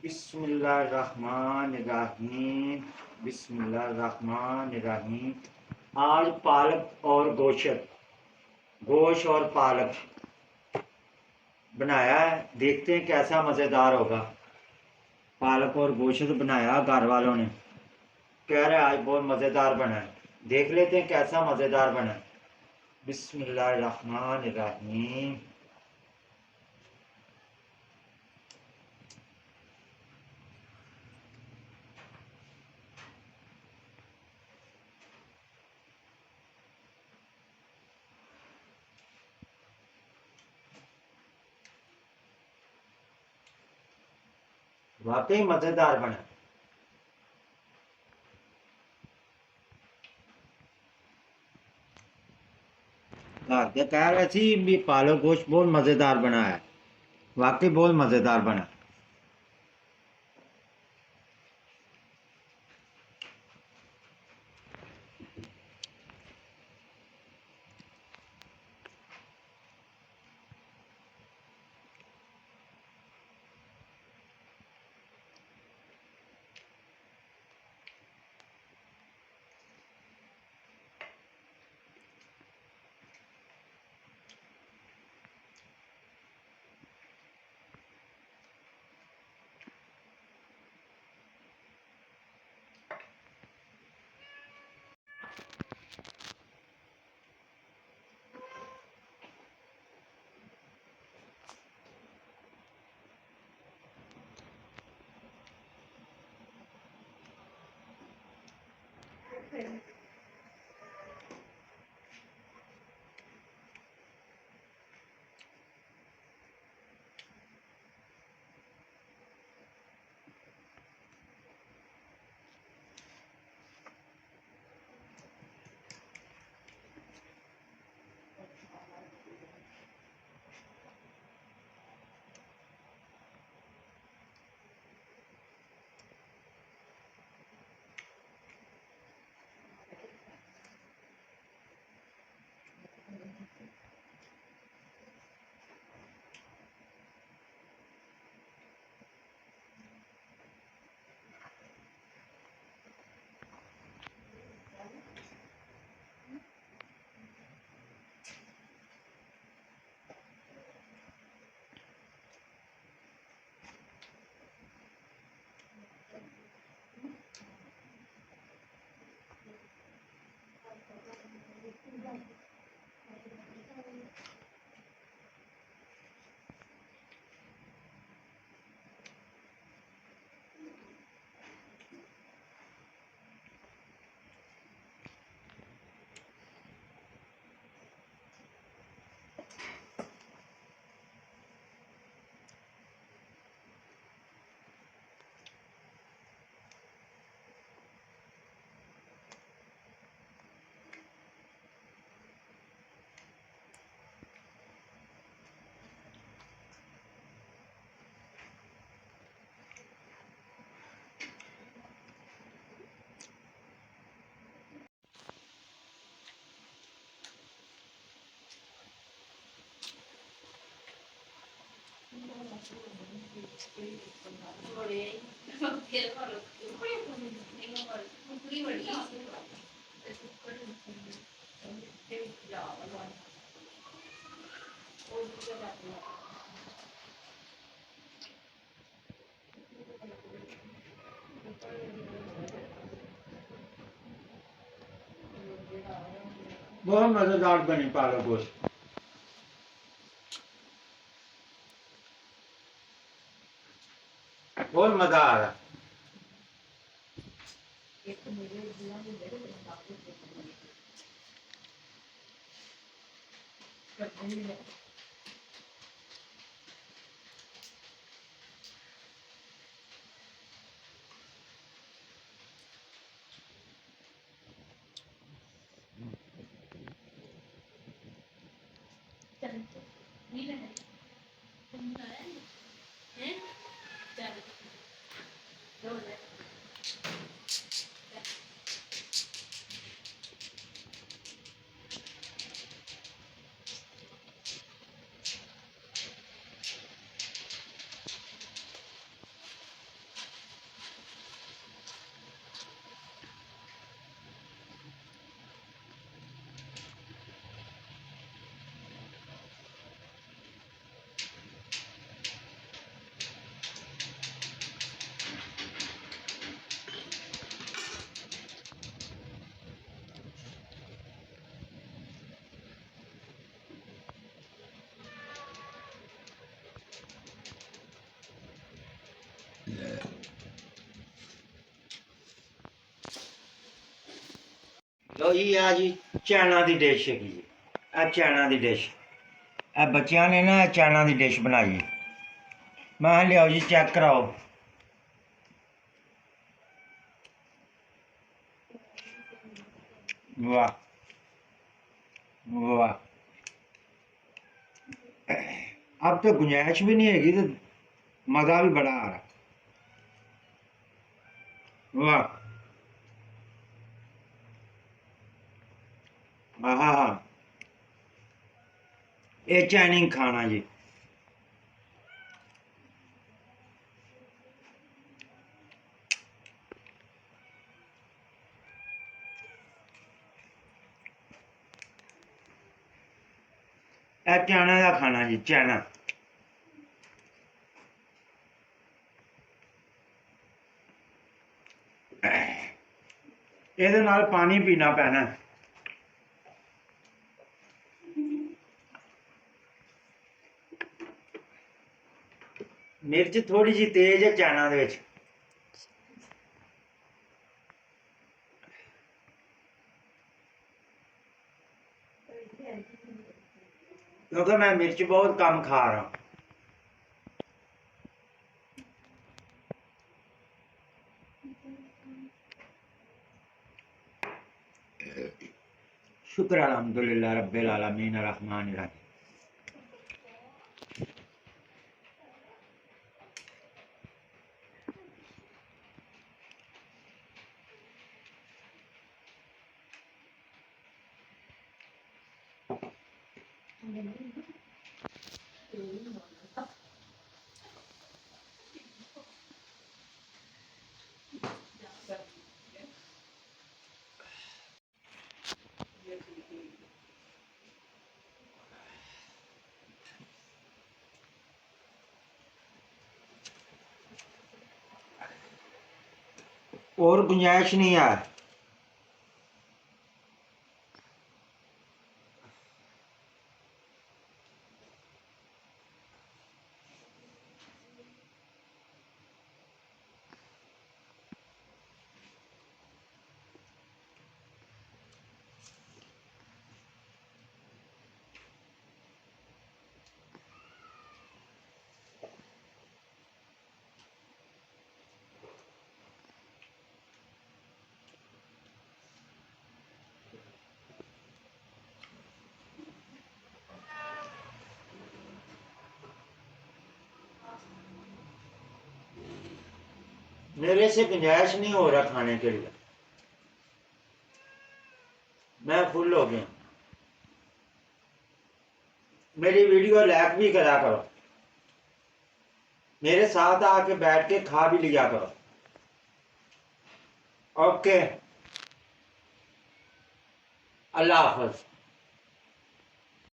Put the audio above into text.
बिस्मिल्लाहिर्रहमानिर्रहीम। बिस्मिल्लाहिर्रहमानिर्रहीम। आज पालक और गोश्त और पालक बनाया है, देखते हैं कैसा मज़ेदार होगा। पालक और गोश्त बनाया घर वालों ने, कह रहे आज बहुत मज़ेदार बना है। देख लेते हैं कैसा मज़ेदार बना है। बिस्मिल्लाहिर्रहमानिर्रहीम। वाकई मज़ेदार बना है। कह रहे थी भी पालक गोश्त बहुत मज़ेदार बना है, वाकई बहुत मज़ेदार बना। बहुत मज़ेदार बनी पालक गोश्त। बहुत मज़ा आ रहा है। लो जी आ जी चाइना की डिश है जी। चाइना की डिश बच्चों ने ना चाइना की डिश बनाई। मैं लियाओ जी चेक कराओ। वाह वाह। अब तो गुंजाइश भी नहीं हैगी तो मज़ा भी बड़ा आ रहा। वाह हाँ हाँ हाँ। ये चाइनीज खाना जी। चाइना का खाना जी चाइना। ਇਹਦੇ ਨਾਲ पानी पीना पैना। मिर्च थोड़ी जी तेज है चाइना ਦੇ ਵਿੱਚ। क्योंकि मैं मिर्च बहुत कम खा रहा हूँ। शुक्र अल्हम्दुलिल्लाह रब्बिल आलमीन रहमान रहीम। और गुंजाइश नहीं है। मेरे से गुंजाइश नहीं हो रहा खाने के लिए। मैं फुल हो गया। मेरी वीडियो लाइक भी करा करो। मेरे साथ आके बैठ के खा भी लिया करो। ओके अल्लाह हाफ़िज़।